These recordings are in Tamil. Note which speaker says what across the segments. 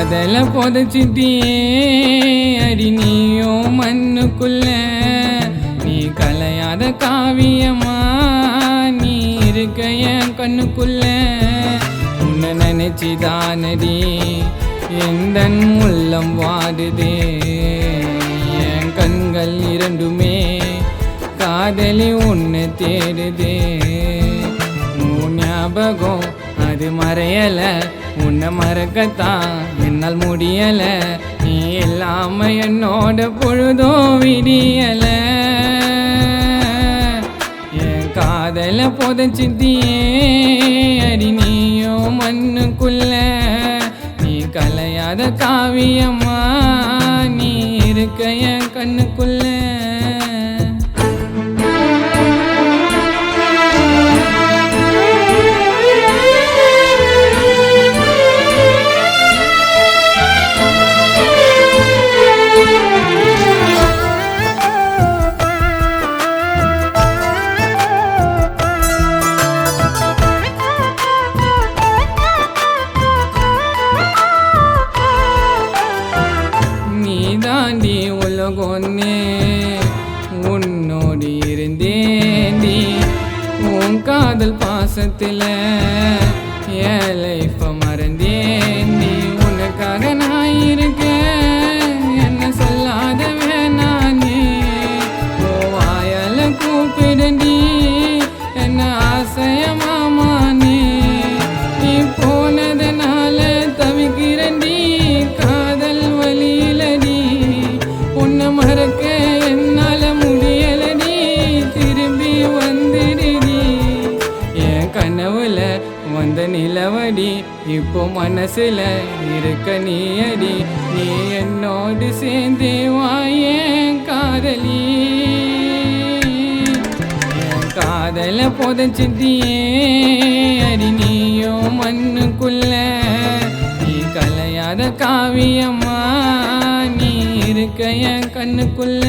Speaker 1: காதல புதைச்சிட்டியே அடி நீயும் மண்ணுக்குள்ள நீ கலையாத காவியமா நீ இருக்க என் கண்ணுக்குள்ள உன்னை நினைச்சுதானடி எந்தன் உள்ளம் வாடுதே என் கண்கள் இரண்டுமே காதலி உன்னை தேடுதே உன் ஞாபகம் அது மறையல உன்னை மறக்கத்தான் என்னால் முடியல நீ இல்லாம என்னோட பொழுதோ விடியல என் காதல புதைச்சிட்டியே அடி நீயோ மண்ணுக்குள்ள நீ கலையாத காவியமா நீ இருக்க என் கண்ணுக்குள்ள தாண்டி உலகொன்னே உன்னோடு இருந்தேண்டி உன் காதல் பாசத்தில் என் லைஃப்பை மறந்தேண்டி உனக்காக நான் இருக்கேன் என்ன சொல்லாத வேணானே வாயால கூப்பிடண்டி என்ன ஆசைய மாமானே நீ போனதுனால தவிக்கிறண்டி காதல் வழியிலடி உன்னை மறக்க என்னால முடியலடி திரும்பி வந்துடுடி என் கனவுல வந்த நிலவடி இப்போ மனசுல இருக்க நீ அடி நீ என்னோடு சேர்ந்தே வாயேன் காதலி என் காதல புதைச்சிட்டியே அடி நீயோ மண்ணுக்குள்ள நீ கலையாத காவியமா நீ இருக்க என் கண்ணுக்குள்ள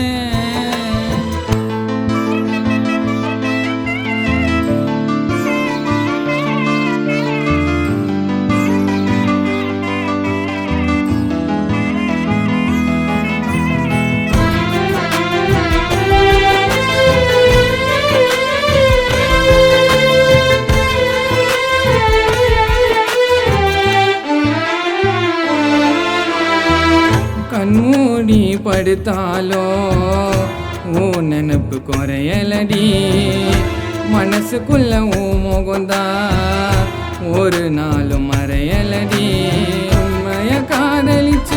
Speaker 1: கண்மூடி படுத்தாலோ ஊ நினப்பு குறையலடி மனசுக்குள்ள ஊ முகந்தா ஒரு நாளும் மறையலடி உண்மைய காதலிச்ச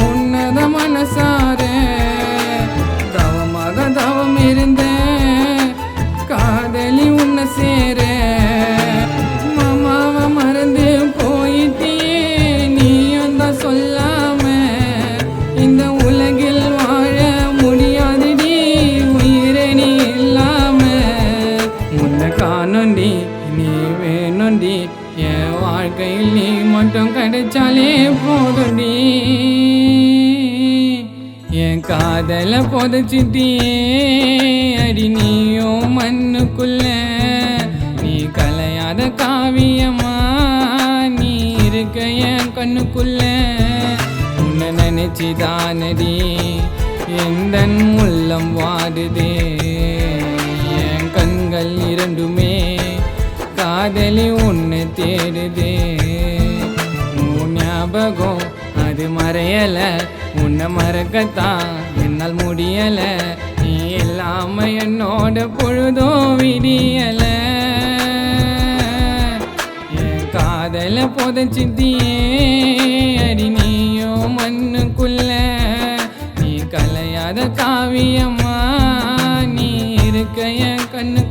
Speaker 1: உன்னத மனசார தவமாக தவம் இருந்த காதலி உன்னை சேர மாமாவை மறந்து போயிட்டியே நீயும் தான் சொல்லாம இந்த உலகில் வாழ முடியாதுடி உயிரே நீ இல்லாம முன்ன காணொண்டி நீ வேணுண்டி என் வாழ்க்கையில் நீ மட்டும் கிடைச்சாலே போதுண்டி என் காதல புதைச்சிட்டியே அடி நீயோ மண்ணுக்குள்ள நீ கலையாத காவியமா நீ இருக்க என் கண்ணுக்குள்ள உன்னை நினைச்சுதானடி எந்தன் உள்ளம் வாடுதே என் கண்கள் இரண்டுமே காதலி உன்னை தேடுதே உன் ஞாபகம் அது மறையல உன்னை மறக்கத்தான் என்னால் முடியல நீ இல்லாம என்னோட பொழுதோ விடியல என் காதல புதைச்சிட்டியே அடி நீயோ மண்ணுக்குள்ள நீ கலையாத காவியமா நீ இருக்க என் கண்ணு